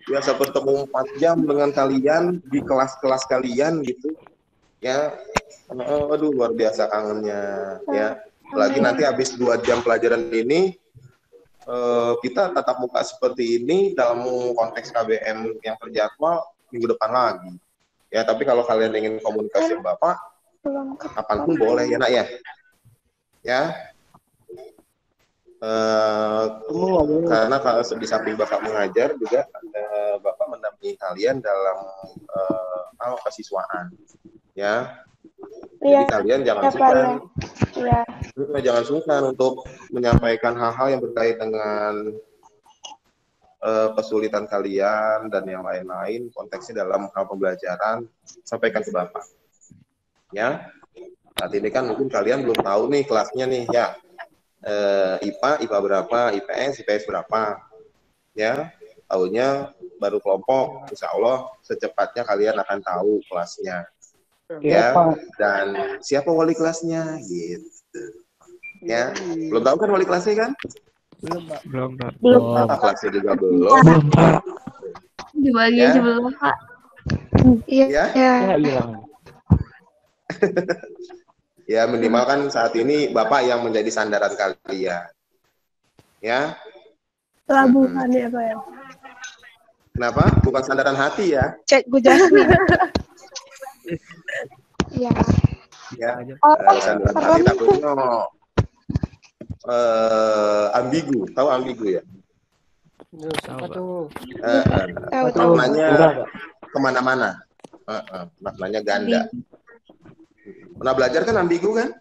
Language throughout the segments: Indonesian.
Biasa bertemu 4 jam dengan kalian di kelas-kelas kalian gitu ya. Aduh luar biasa kangennya ya. Lagi nanti habis 2 jam pelajaran ini kita tatap muka seperti ini dalam konteks KBM yang terjadwal minggu depan lagi ya. Tapi kalau kalian ingin komunikasi dengan Bapak kapanpun boleh ya nak ya. Ya karena kalau di samping Bapak mengajar juga Bapak mendampingi kalian dalam kesiswaan ya. Jadi kalian jangan sungkan, jangan sungkan untuk menyampaikan hal-hal yang berkait dengan kesulitan kalian dan yang lain-lain konteksnya dalam hal pembelajaran, sampaikan ke Bapak. Ya, saat ini kan mungkin kalian belum tahu nih kelasnya nih ya, IPA berapa, IPS berapa, ya, tahunya baru kelompok, insya Allah secepatnya kalian akan tahu kelasnya. Ya, dan siapa wali kelasnya gitu ya. Belum tahu kan wali kelasnya kan? Belum Pak. Kelasnya juga belum Pak. Dibagi ya. belum Pak. Ya. Iya. Ya minimal kan saat ini Bapak yang menjadi sandaran kalian ya. Pelabuhan ya Pak ya. Kenapa? Bukan sandaran hati ya. Cek gue Jasmine. Iya. Ya, sandaran hati takutnya ambigu. Tahu ambigu ya? Apa tuh? Maknanya kemana-mana. Maknanya ganda. Pernah belajar kan ambigu kan?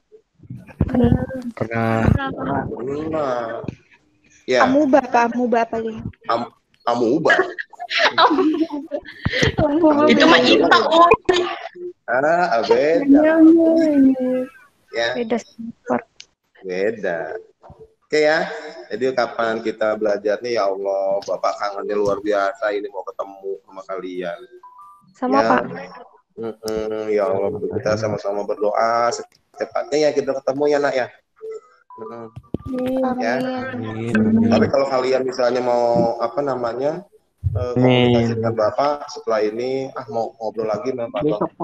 Pernah. Ya. Amuba apa nih? Amuba. Itu mah IPA. Beda. Ya. Beda. Oke ya. Jadi kapan kita belajar nih ya Allah, Bapak kangennya luar biasa ini mau ketemu sama kalian. Sama ya. Pak. Ya Allah, kita sama-sama berdoa secepatnya ya kita ketemu ya nak ya. Ya. Tapi kalau kalian misalnya mau komunikasi dengan Bapak setelah ini mau ngobrol lagi sama Bapak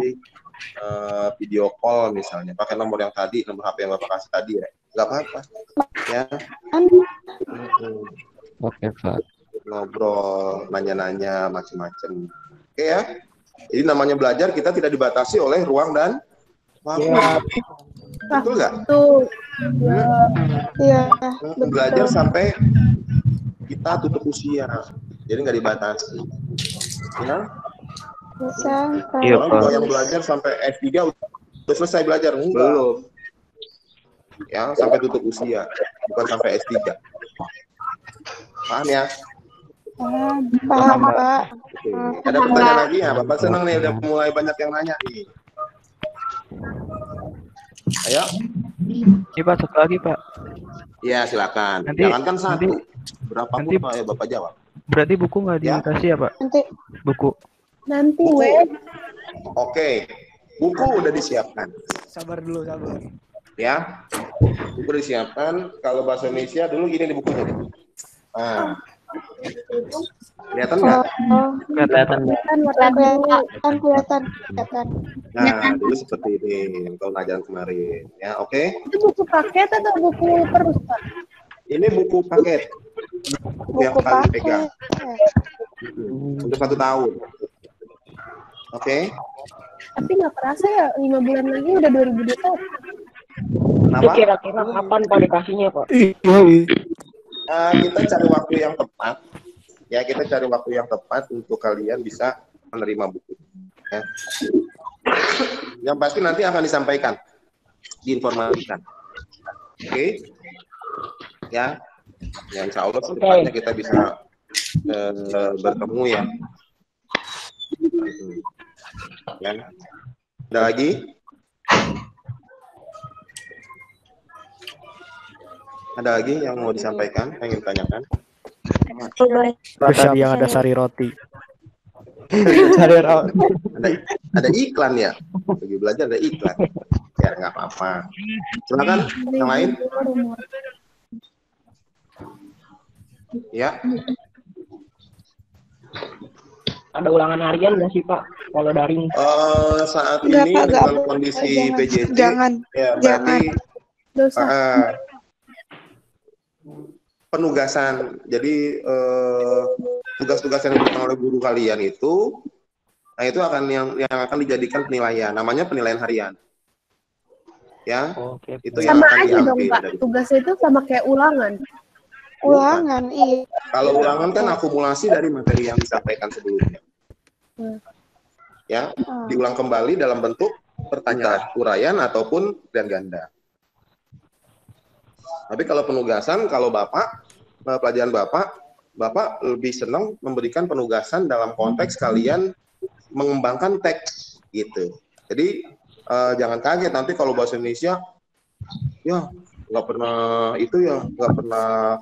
video call misalnya pakai nomor yang tadi, nomor HP yang Bapak kasih tadi ya, nggak apa-apa ya. Oke Pak. Ngobrol, nanya-nanya macam-macam. Oke ya. Jadi namanya belajar kita tidak dibatasi oleh ruang dan waktu. Betul nggak? Betul. Iya. Belajar sampai kita tutup usia. Jadi nggak dibatasi. Ya? Iya, Kalau yang belajar sampai S3 udah selesai belajar, belum. Ya, sampai tutup usia, bukan sampai S3. Paham ya? Paham Pak. Ada pertanyaan lagi ya? Bapak senang nih udah mulai banyak yang nanya nih. Ayo. Iya Pak, satu lagi Pak. Ya silakan. Nanti, jangan kan satu. Berapa nanti, pun Pak ya Bapak jawab. Berarti buku nggak dikasih ya Pak? Nanti. Buku. Nanti buku. web. Oke. Buku udah disiapkan. Sabar dulu, sabar. Ya. Buku disiapkan. Kalau bahasa Indonesia dulu gini di bukunya. Nah. Kelihatan nggak? Kelihatan. Nah, dulu seperti ini tahun ajaran kemarin. Ya, oke. Itu buku paket atau buku perus, Pak? Ini buku paket. Buku yang kalian pegang. Untuk 1 tahun. Oke. Tapi nggak kerasa ya, 5 bulan lagi udah 2020. Kenapa? Kira-kira kapan Pak dikasihnya Pak? Kita cari waktu yang tepat. Ya, kita cari waktu yang tepat untuk kalian bisa menerima buku. Ya. Yang pasti nanti akan disampaikan, diinformasikan. Oke. Ya. Ya, insya Allah secepatnya kita bisa bertemu ya. Ya. Ada lagi? Ada lagi yang mau disampaikan, yang ingin ditanyakan? Terus yang ada sari roti. Ada iklan ya? Bagi belajar ada iklan. Ya nggak apa-apa. Silakan yang lain. Ya. Ada ulangan harian nggak sih Pak? Kalau daring? Saat Enggak, ini Pak, enggak dengan boleh. kondisi Jangan. PJJ, Jangan. ya berarti Dosa. penugasan. Jadi tugas-tugas yang diberikan oleh guru kalian itu, nah itu akan yang akan dijadikan penilaian. Namanya penilaian harian. Ya, Oke. itu yang Sama akan aja dong diambil Pak. dari. Tugasnya itu sama kayak ulangan. Ulangan, iya. Kalau ulangan kan akumulasi dari materi yang disampaikan sebelumnya. Ya, diulang kembali dalam bentuk pertanyaan, uraian ataupun dan ganda. Tapi kalau penugasan, kalau pelajaran Bapak lebih senang memberikan penugasan dalam konteks kalian mengembangkan teks gitu. Jadi jangan kaget nanti kalau bahasa Indonesia, ya nggak pernah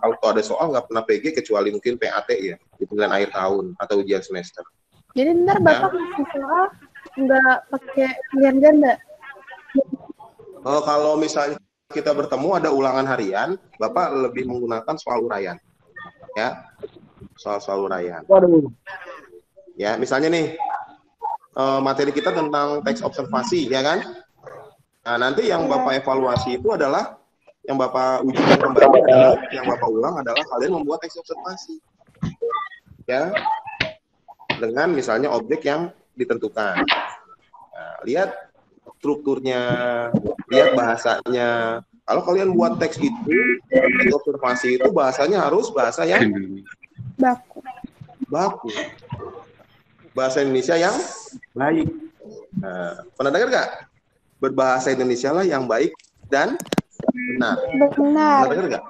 kalau ada soal nggak pernah PG kecuali mungkin PAT ya di penilaian akhir tahun atau ujian semester. Jadi ntar Bapak ngasih soal nggak pakai pilihan ganda. Kalau misalnya kita bertemu ada ulangan harian, Bapak lebih menggunakan soal uraian, ya soal uraian. Waduh. Ya misalnya nih materi kita tentang teks observasi, ya kan? Nah nanti yang Bapak evaluasi itu adalah yang Bapak ujikan kembali adalah, yang Bapak ulang adalah kalian membuat teks observasi. Ya, dengan misalnya objek yang ditentukan. Nah, lihat strukturnya, lihat bahasanya. Kalau kalian buat teks itu, teks observasi itu bahasanya harus bahasa yang baku. Bahasa Indonesia yang baik. Nah, pernah dengar nggak? Berbahasa Indonesia lah yang baik dan benar. Benar. Pernah dengar nggak?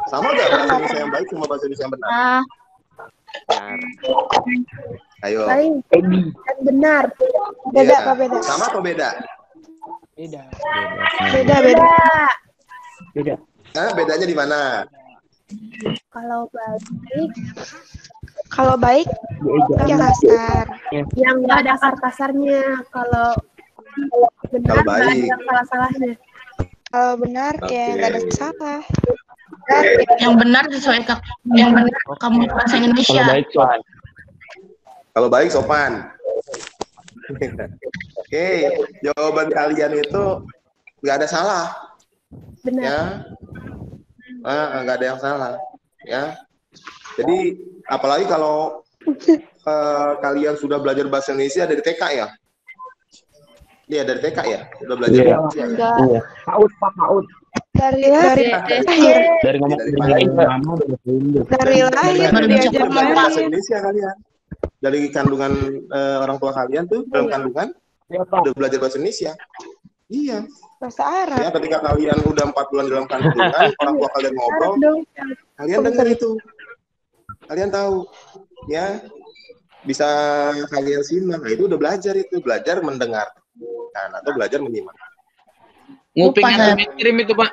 Sama nggak bahasa Indonesia yang baik sama bahasa Indonesia yang benar? Benar. Ayo. Baik dan benar. Beda, Iya. Pak, beda. Sama atau beda? Beda. Beda, beda. Beda. Nah, bedanya di mana? Kalau baik Yang kasar. yang nggak ada kasarnya. Kalau benar Kalau nggak baik. ada salah-salahnya. Kalau benar, Oke. ya nggak ada salah. Yang benar sesuai yang benar kamu bahasa Indonesia. Kalau baik Tuhan. Kalau baik sopan. Oke, jawaban kalian itu nggak ada salah, Benar. ya. Nggak ada yang salah, ya. Jadi apalagi kalau kalian sudah belajar bahasa Indonesia dari TK ya? Iya dari TK ya, sudah belajar Iya. Indonesia ya? Enggak. Iya. PAUD Pak, PAUD. Dari lahir. Dari ngomong Dari dari mama udah Indo. Dari lahir Dari diajar belajar bahasa main. Indonesia kalian. Dari kandungan orang tua kalian tuh dalam kandungan Iya Pak. udah belajar bahasa Indonesia. Iya. Bahasa Arab. Ya ketika kalian udah 4 bulan dalam kandungan, orang tua kalian ngobrol, Dong. kalian dengar itu. Kalian tahu, ya. Bisa kalian simak. Nah, itu udah belajar itu, belajar mendengar atau belajar menyimak. Nguping Lupa, yang kirim itu Pak.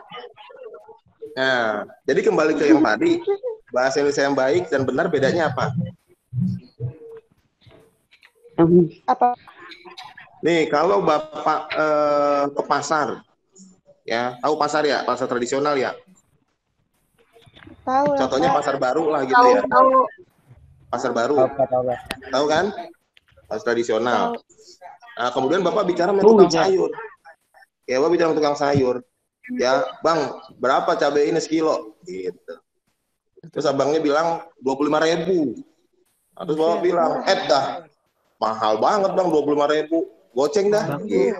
Nah, jadi kembali ke yang tadi, bahasa Indonesia yang baik dan benar bedanya apa? Apa? Nih, kalau Bapak ke pasar, ya, tahu pasar ya, pasar tradisional ya. Tahu lah, Contohnya Pak. pasar baru lah gitu ya. Pasar baru, tahu kan? Pasar tradisional. Nah, kemudian Bapak bicara sama tukang sayur. Ya, Bapak bicara sama tukang sayur. Ya, Bang, berapa cabai ini sekilo? Gitu. Terus abangnya bilang 25.000. Nah, terus Bapak bilang, dah, mahal banget Bang, 25.000. Goceng dah. Gitu.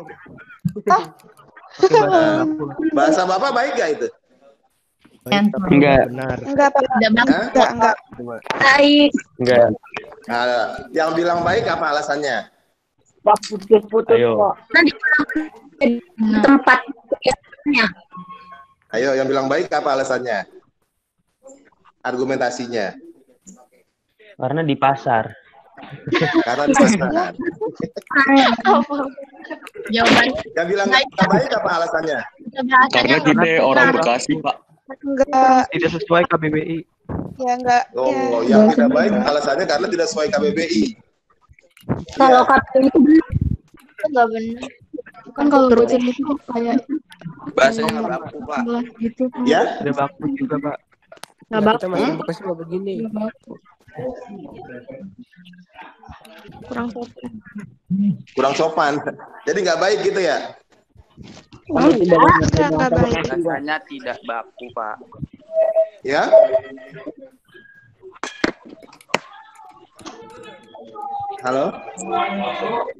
Nah, bahasa Bapak baik gak itu? Enggak. Benar. Enggak, Pak. Udah bang. Hah? Enggak. Baik. Enggak. Nah, yang bilang baik apa alasannya? Pak putus-putus Ayo. Pak. Nanti tempat biasanya. Ayo, yang bilang baik apa alasannya? Argumentasinya. Karena di pasar. Karena di pasar. Jawaban Yang bilang nggak baik apa alasannya? Karena kita orang Bekasi Pak. Enggak. Tidak sesuai KBBI. Ya enggak. Oh, Ya. yang tidak baik alasannya karena tidak sesuai KBBI. kalau Iya. kata itu benar. Itu nggak benar. Kan kalau bocor itu kayak Bahasanya nggak baku Pak. gitu. Ya, Ada baku juga, Pak. Nggak Kita baku. masih bekasnya nggak begini. Nggak baku. Kurang sopan. Kurang sopan. Jadi nggak baik gitu ya? Nggak baik. Rasanya tidak baku, Pak. Ya? Halo?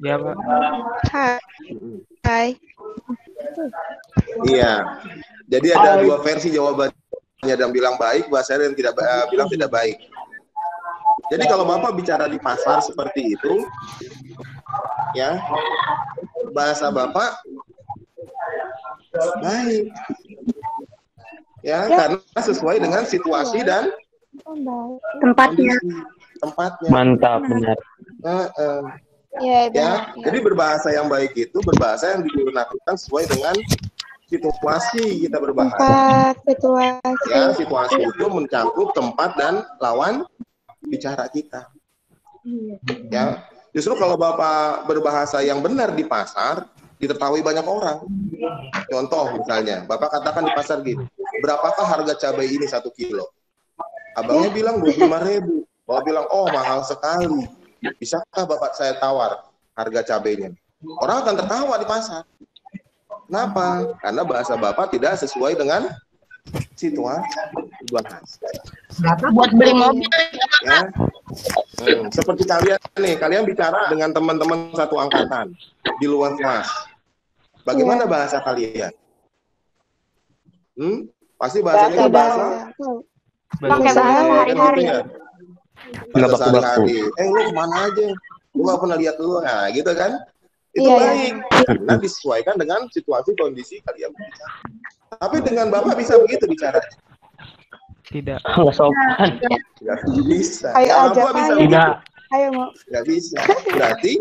Ya, Pak. Hai. Iya. Jadi ada dua versi jawabannya, yang bilang baik, bahasa yang tidak bilang tidak baik. Jadi kalau Bapak bicara di pasar seperti itu, ya, bahasa Bapak baik. Ya, karena sesuai dengan situasi dan Tempatnya. tempatnya. Mantap, benar. Ya, Ya, benar. jadi berbahasa yang baik itu berbahasa yang digunakan sesuai dengan situasi kita berbahasa. Tempat, situasi. Ya, situasi itu mencakup tempat dan lawan bicara kita. Ya, justru kalau Bapak berbahasa yang benar di pasar, diketahui banyak orang. Contoh misalnya, Bapak katakan di pasar gini, berapakah harga cabai ini 1 kilo? Abangnya bilang 25.000. Bapak bilang, oh mahal sekali. Bisakah Bapak saya tawar harga cabainya? Orang akan tertawa di pasar. Kenapa? Karena bahasa Bapak tidak sesuai dengan situasi bahasa. Buat beli mobil. Ya. Seperti kalian nih, kalian bicara dengan teman-teman satu angkatan di luar kelas. Bagaimana bahasa kalian? Pasti bahasanya bahasa sehari-hari. Bahasa sehari-hari. Lu kemana aja? Lu gak pernah lihat lu. Nah, gitu kan? Itu Iya, baik. Karena disesuaikan dengan situasi kondisi kalian bicara. Tapi dengan Bapak bisa begitu bicara? Tidak. Nggak sopan. Nggak bisa. Ayo Kalau aja, Bapak bisa Pak. begitu? Tidak. Ayo, mau. Nggak bisa. Berarti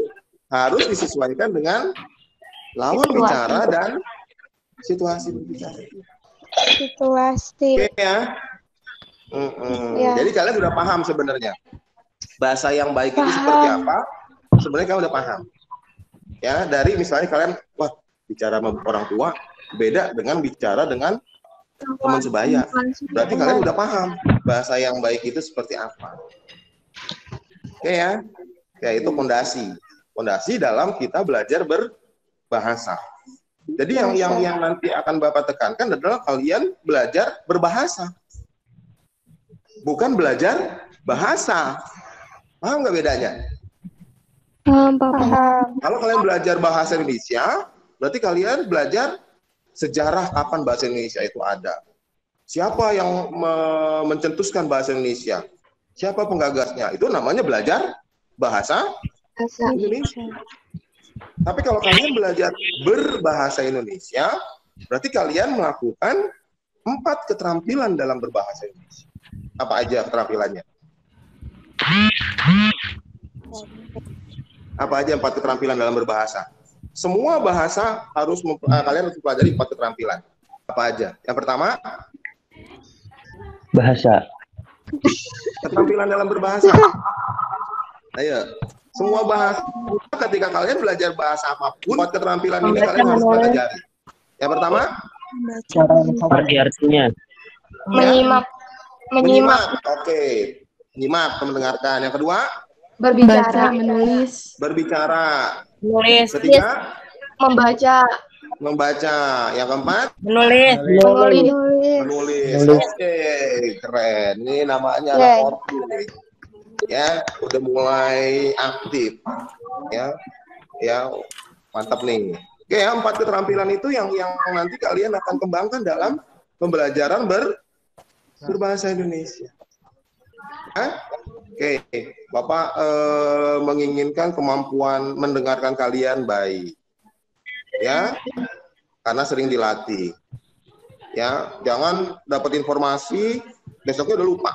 harus disesuaikan dengan lawan bicara dan situasi berbicara. Situasi. Oke ya. Ya. Jadi kalian sudah paham sebenarnya bahasa yang baik itu seperti apa? Sebenarnya kalian udah paham. Ya, dari misalnya kalian bicara sama orang tua beda dengan bicara dengan teman sebaya. Berarti kalian udah paham bahasa yang baik itu seperti apa. Oke ya. Ya, itu fondasi. Fondasi dalam kita belajar berbahasa. Jadi yang nanti akan Bapak tekankan adalah kalian belajar berbahasa. Bukan belajar bahasa. Paham nggak bedanya? Paham. Kalau kalian belajar bahasa Indonesia, berarti kalian belajar sejarah kapan bahasa Indonesia itu ada. Siapa yang mencetuskan bahasa Indonesia? Siapa penggagasnya? Itu namanya belajar bahasa Indonesia. Tapi kalau kalian belajar berbahasa Indonesia, berarti kalian melakukan 4 keterampilan dalam berbahasa Indonesia. Apa aja keterampilannya? Apa aja 4 keterampilan dalam berbahasa? Semua bahasa harus kalian harus pelajari 4 keterampilan. Apa aja? Yang pertama, Bahasa. keterampilan dalam berbahasa. Ayo, semua bahasa. Ketika kalian belajar bahasa apapun, 4 keterampilan ini kalian harus pelajari. Yang pertama, Arti-artinya. menyimak. Oke, menyimak, mendengarkan. Yang kedua, Berbicara, menulis. berbicara. Menulis. Ketiga, Membaca. Yang keempat, Menulis. menulis. Oke, keren. Ini namanya anak ortu nih. Ya, udah mulai aktif. Ya, mantap nih. Oke, ya, 4 keterampilan itu yang nanti kalian akan kembangkan dalam pembelajaran berbahasa Indonesia. Oke, Bapak menginginkan kemampuan mendengarkan kalian baik, ya, karena sering dilatih. Ya, jangan dapat informasi besoknya udah lupa.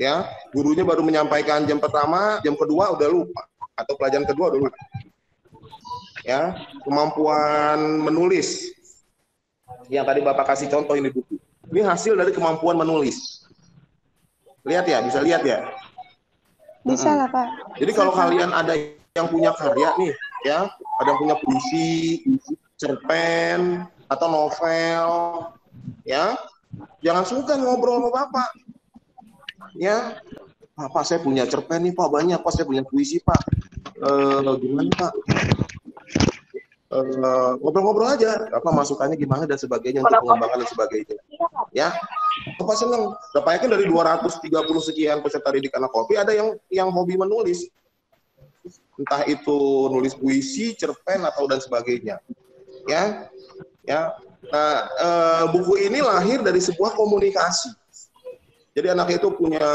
Ya, gurunya baru menyampaikan jam pertama, jam kedua udah lupa, atau pelajaran kedua udah lupa. Ya, kemampuan menulis. Yang tadi Bapak kasih contoh ini buku. Ini hasil dari kemampuan menulis. Lihat ya, bisa lihat ya. Bisa lah, Pak. Jadi kalau kalian ada yang punya karya nih, ya, ada yang punya puisi, cerpen, atau novel, ya, Jangan sungkan ngobrol sama Bapak. Ya, Pak, saya punya cerpen nih Pak, banyak Pak, saya punya puisi Pak. Gimana Pak? Ngobrol-ngobrol aja, apa masukannya gimana dan sebagainya untuk pengembangan dan sebagainya. Ya, Bapak senang. Bapak yakin dari 230 sekian peserta didik anak kopi ada yang hobi menulis. Entah itu nulis puisi, cerpen atau dan sebagainya. Ya. Nah, buku ini lahir dari sebuah komunikasi. Jadi anak itu punya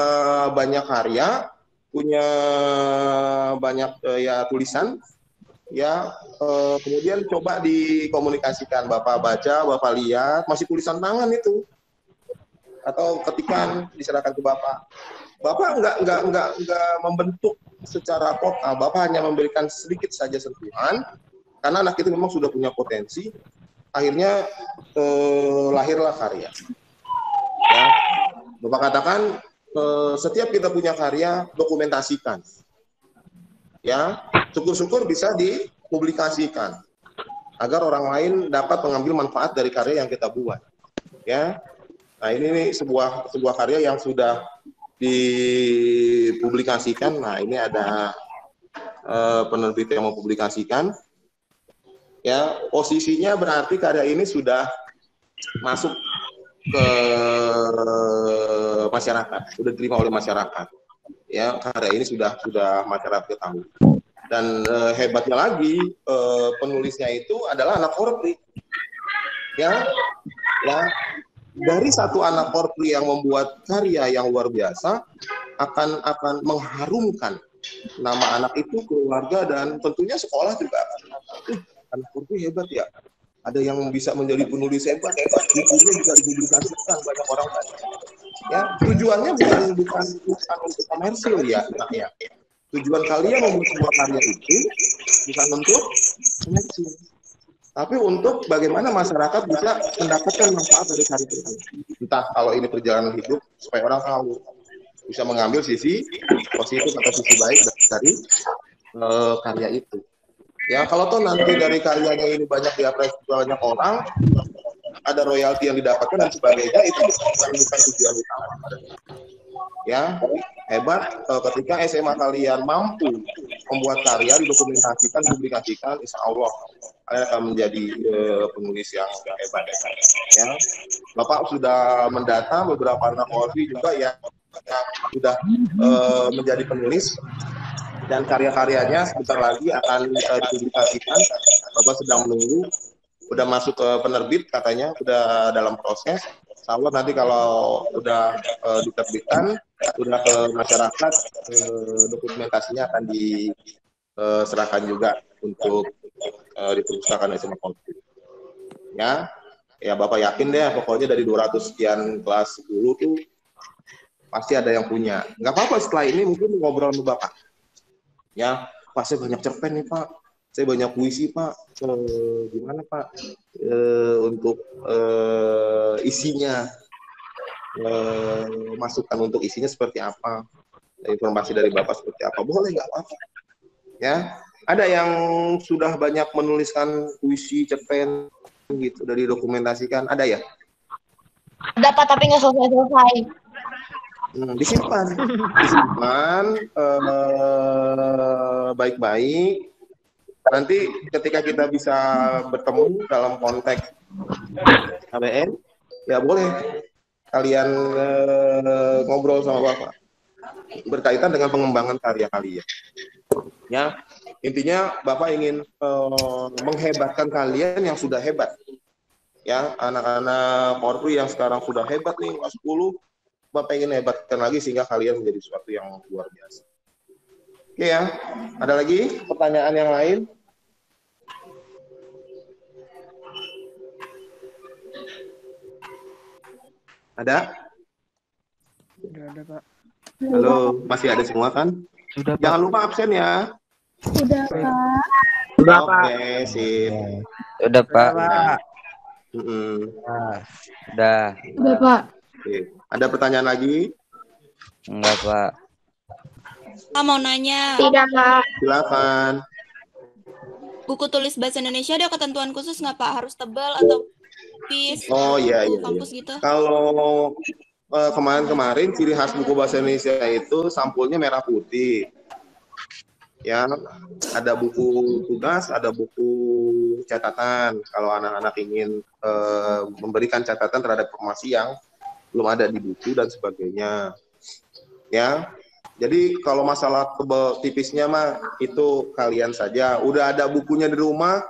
banyak karya, punya banyak tulisan, ya kemudian coba dikomunikasikan. Bapak baca, Bapak lihat, masih tulisan tangan itu, atau ketikan diserahkan ke Bapak. Bapak nggak membentuk secara total, Bapak hanya memberikan sedikit saja sentuhan, karena anak itu memang sudah punya potensi. Akhirnya lahirlah karya. Ya, Bapak katakan setiap kita punya karya dokumentasikan. Ya, syukur-syukur bisa dipublikasikan agar orang lain dapat mengambil manfaat dari karya yang kita buat. Ya, nah ini sebuah karya yang sudah dipublikasikan. Nah ini ada penerbit yang mempublikasikan. Ya, posisinya berarti karya ini sudah masuk ke masyarakat, sudah diterima oleh masyarakat. Ya, karya ini sudah masyarakat ketahui. Dan hebatnya lagi penulisnya itu adalah anak korpri. Ya, dari satu anak korpri yang membuat karya yang luar biasa akan mengharumkan nama anak itu, keluarga, dan tentunya sekolah juga. Anak korpri hebat ya. Ada yang bisa menjadi penulis hebat, bukunya bisa dipublikasikan banyak orang. Ya, tujuannya bukan untuk komersil ya, ya. Tujuan kalian membuat sebuah karya itu bukan untuk komersil, tapi untuk bagaimana masyarakat bisa mendapatkan manfaat dari karya itu. Entah kalau ini perjalanan hidup supaya orang tahu, bisa mengambil sisi positif atau sisi baik dari karya itu. Ya, kalau toh nanti dari karyanya ini banyak diapresiasi banyak orang, ada royalti yang didapatkan dan sebagainya, itu bukan tujuan utama. Ya, hebat ketika SMA kalian mampu membuat karya, didokumentasikan, dipublikasikan, insya Allah kalian akan menjadi penulis yang hebat. Ya, Bapak sudah mendata beberapa anak korpri juga yang sudah menjadi penulis. Dan karya-karyanya sebentar lagi akan dipublikasikan. Bapak sedang menunggu, udah masuk ke penerbit katanya, udah dalam proses. Insya Allah nanti kalau udah diterbitkan, udah ke masyarakat, dokumentasinya akan diserahkan juga untuk di perpustakaan SMA Korpri. Ya, Bapak yakin deh, pokoknya dari 200 sekian kelas 10 tuh pasti ada yang punya. Nggak apa-apa setelah ini mungkin ngobrol sama Bapak. Ya, Pak, saya banyak cerpen nih Pak, saya banyak puisi Pak, gimana Pak untuk isinya, masukan untuk isinya seperti apa, informasi dari Bapak seperti apa, boleh nggak apa-apa. Ya, ada yang sudah banyak menuliskan puisi, cerpen gitu, dari dokumentasikan, ada ya? Ada Pak, tapi nggak selesai-selesai. Disimpan baik-baik. Nanti ketika kita bisa bertemu dalam konteks KBN, ya boleh kalian ngobrol sama Bapak berkaitan dengan pengembangan karya kalian. Ya, intinya Bapak ingin menghebatkan kalian yang sudah hebat. Ya, anak-anak Korpri yang sekarang sudah hebat nih, kelas 10. Bapak ingin hebatkan lagi sehingga kalian menjadi sesuatu yang luar biasa. Oke ya, ada lagi pertanyaan yang lain? Ada? Sudah ada, Pak. Halo, masih ada semua kan? Sudah, Pak. Jangan lupa absen ya. Sudah, Pak. Sudah, Pak. Oke, sip. Udah, Pak. Sudah, Pak. Oke. Ada pertanyaan lagi? Enggak, Pak. Pak mau nanya, Tidak, Pak. Silakan. buku tulis bahasa Indonesia ada ketentuan khusus nggak Pak? Harus tebal atau bis, Oh iya iya. kampus gitu. Kalau kemarin-kemarin ciri khas buku bahasa Indonesia itu sampulnya merah putih. Ya, ada buku tugas, ada buku catatan. Kalau anak-anak ingin memberikan catatan terhadap informasi yang belum ada di buku dan sebagainya. Ya, jadi kalau masalah tebal tipisnya mah itu kalian saja. Udah ada bukunya di rumah,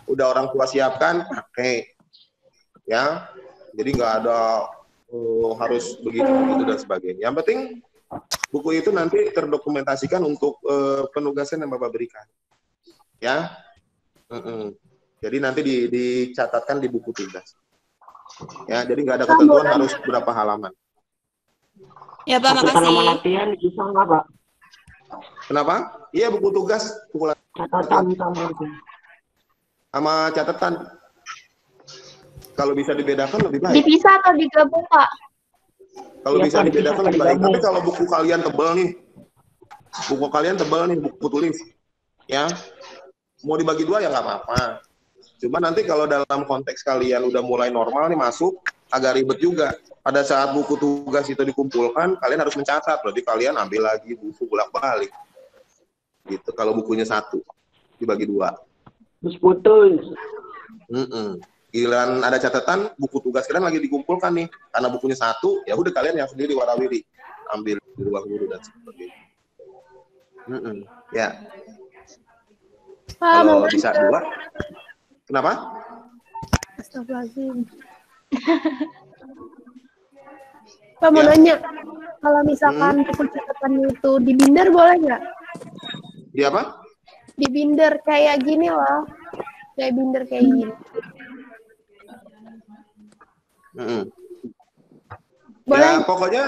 udah orang tua siapkan, pakai. Ya, jadi nggak ada harus begitu dan sebagainya. Yang penting buku itu nanti terdokumentasikan untuk penugasan yang Bapak berikan. Ya. Jadi nanti dicatatkan di buku tugas. Ya, jadi nggak ada ketentuan harus berapa halaman. Ya Pak, makasih. Latihan bisa nggak Pak? Kenapa? Iya, buku tugas, buku Catatan sama catatan. Kalau bisa dibedakan lebih baik. Dipisah atau digabung, Pak? Kalau Ya, bisa Pak, dibedakan lebih dipisah, baik. digabung. Tapi kalau buku kalian tebal nih, buku tulis, ya mau dibagi dua ya nggak apa-apa. Cuma nanti kalau dalam konteks kalian udah mulai normal nih masuk, agak ribet juga. Pada saat buku tugas itu dikumpulkan, kalian harus mencatat. Berarti kalian ambil lagi buku bolak-balik. Gitu. Kalau bukunya satu, dibagi dua. Terus putus. Giliran ada catatan, buku tugas kalian lagi dikumpulkan nih. Karena bukunya satu, ya udah kalian yang sendiri warawiri. Ambil di ruang guru dan sebagainya. Ya. Kalau bisa dua. Kenapa? Astagfirullahaladzim. Pak mau nanya, kalau misalkan buku catatan itu di binder boleh nggak? Di apa? Di binder kayak gini loh, kayak binder kayak gini. Boleh? Ya pokoknya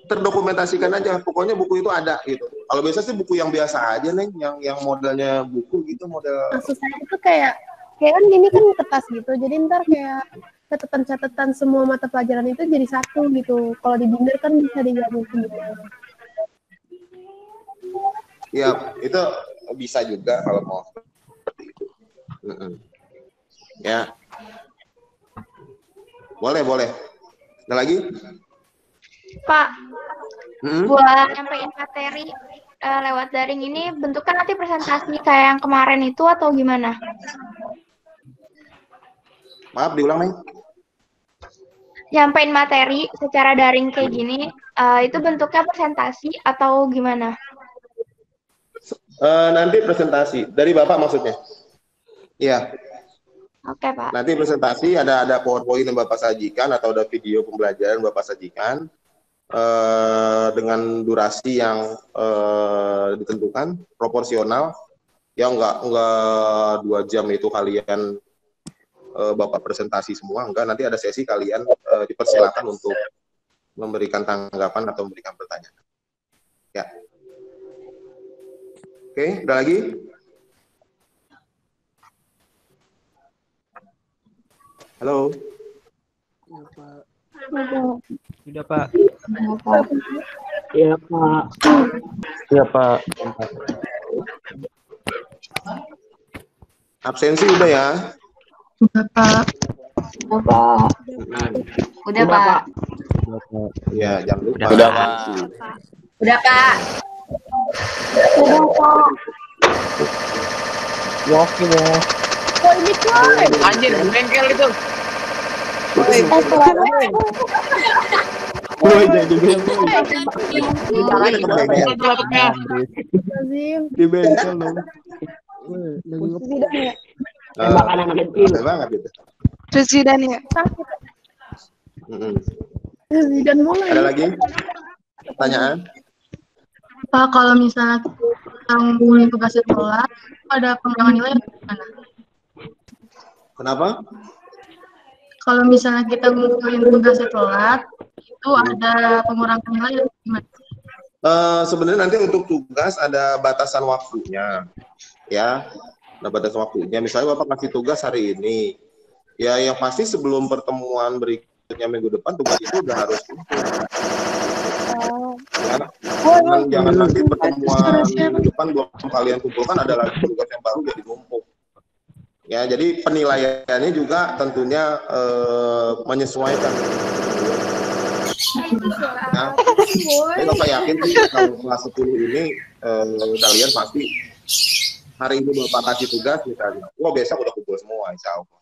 terdokumentasikan aja. Pokoknya buku itu ada gitu. Kalau biasa sih buku yang biasa aja nih, yang modelnya buku gitu, model. Maksud saya itu kayak kan ini kan kertas gitu, jadi ntar kayak catatan-catatan semua mata pelajaran itu jadi satu gitu. Kalau di binder kan bisa digabung gitu. Ya itu bisa juga kalau mau seperti itu. Ya, boleh. Ada lagi? Pak, buat nyampein materi lewat daring ini bentuknya nanti presentasi kayak yang kemarin itu atau gimana? Maaf, diulang nih. Nyampein materi secara daring kayak gini, itu bentuknya presentasi atau gimana? Nanti presentasi dari Bapak maksudnya? Iya. Oke, Pak. Nanti presentasi ada PowerPoint yang Bapak sajikan atau ada video pembelajaran Bapak sajikan dengan durasi yang ditentukan proporsional. Ya enggak 2 jam itu kalian Bapak presentasi semua, enggak, nanti ada sesi kalian dipersilakan untuk memberikan tanggapan atau memberikan pertanyaan. Ya. Oke, ada lagi? Halo. Sudah, Pak. Iya, Pak. Iya, Pak. Absensi udah ya? Udah, Pak. Udah, Pak. Ya, jangan lupa. Udah, Pak. Udah, Pak. Oke, ya. Oh, ini coy. Anjir, bengkel itu. Woi, jadi bengkel. Lazim. Di bengkel dong. Tembakan anak kecil. Bener banget gitu. Presiden ya. Dan mulai. Ada lagi pertanyaan? Pak, kalau misalnya kita ngumpulin tugas sekolah, ada pengurangan nilai atau gimana? Kenapa? Kalau misalnya kita ngumpulin tugas sekolah, itu ada pengurangan nilai atau gimana? Sebenarnya nanti untuk tugas ada batasan waktunya, ya. Ada batasan waktunya. Misalnya Bapak kasih tugas hari ini, ya yang pasti sebelum pertemuan berikutnya minggu depan tugas itu udah harus kumpul. Ya, jangan nanti pertemuan minggu depan belum kalian kumpulkan ada lagi tugas yang baru jadi numpuk. Ya, jadi penilaiannya juga tentunya menyesuaikan. Nah, jadi Bapak yakin sih kalau kelas 10 ini kalian pasti hari ini Bapak kasih tugas misalnya, wah besok udah kumpul semua, insya Allah.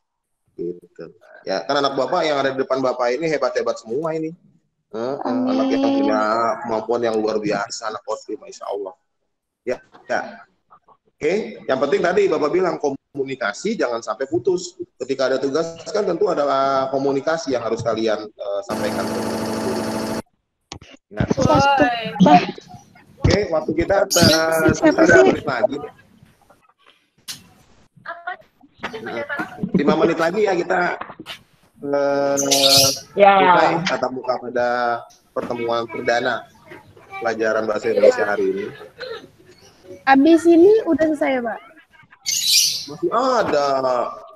Gitu. Ya, kan anak Bapak yang ada di depan Bapak ini hebat-hebat semua ini. Anak yang punya kemampuan yang luar biasa, anak OSIM, insya Allah. Ya, ya. Oke, yang penting tadi Bapak bilang komunikasi jangan sampai putus. Ketika ada tugas kan tentu ada komunikasi yang harus kalian sampaikan. Nah, oke, waktu kita sisa 5 menit lagi. 5 menit lagi ya kita selesai tatap muka pada pertemuan perdana pelajaran bahasa Indonesia hari ini. Abis ini udah selesai ya, Pak? Masih ada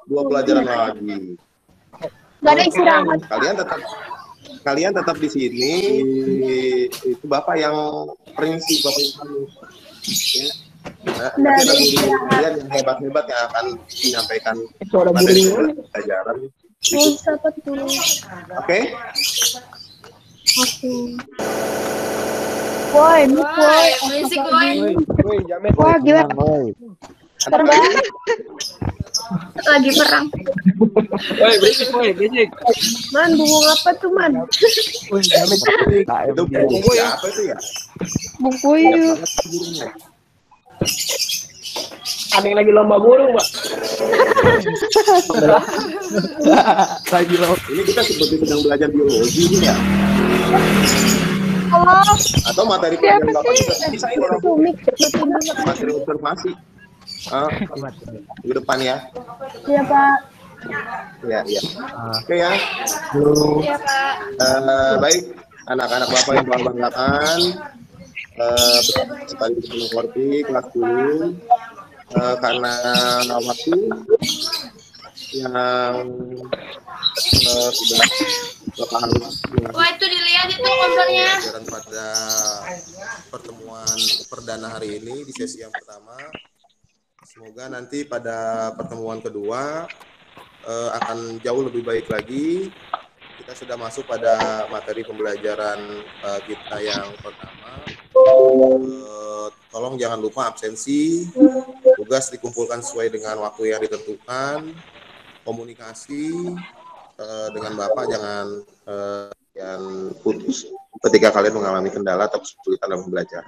2 pelajaran lagi. Gak ada istirahat. Kalian tetap di sini. Itu Bapak yang prinsip Bapak yang ya. Nah, nanti ada guru kalian yang hebat-hebat yang akan menyampaikan materi pelajaran. Oke? Woi, berisik woi. Wah, gila. Terbang. Lagi perang. Woi, berisik, berisik. Man, bubung apa tuh, Man? Itu buku apa itu ya? Buku yuk. Ada yang lagi lomba burung, Pak. Ini kita seperti sedang belajar biologi ini ya? Halo. Atau materi pelajaran Bapak juga bisa materi observasi. Di depan ya. Iya, Pak. Iya, iya. Oke ya. Iya, Pak. Baik, anak-anak Bapak yang banggakan, sekali mengerti kelas 10 karena waktu yang sudah Bapak harus. Wah, itu dilihat itu kompornya. Pada pertemuan perdana hari ini di sesi yang pertama. Semoga nanti pada pertemuan kedua akan jauh lebih baik lagi. Kita sudah masuk pada materi pembelajaran kita yang pertama. Tolong jangan lupa absensi, tugas dikumpulkan sesuai dengan waktu yang ditentukan, komunikasi dengan Bapak jangan putus ketika kalian mengalami kendala atau kesulitan dalam belajar.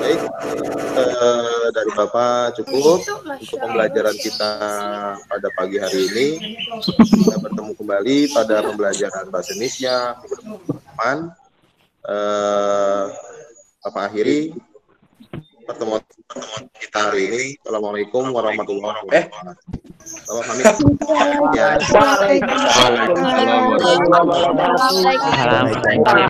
Baik, dari Bapak cukup untuk pembelajaran kita pada pagi hari ini. Kita bertemu kembali pada pembelajaran bahasa Indonesia minggu depan. Bapak akhiri pertemuan kita hari ini. Assalamualaikum warahmatullahi wabarakatuh. Bapak pamit. Ya. Waalaikumsalam warahmatullahi wabarakatuh.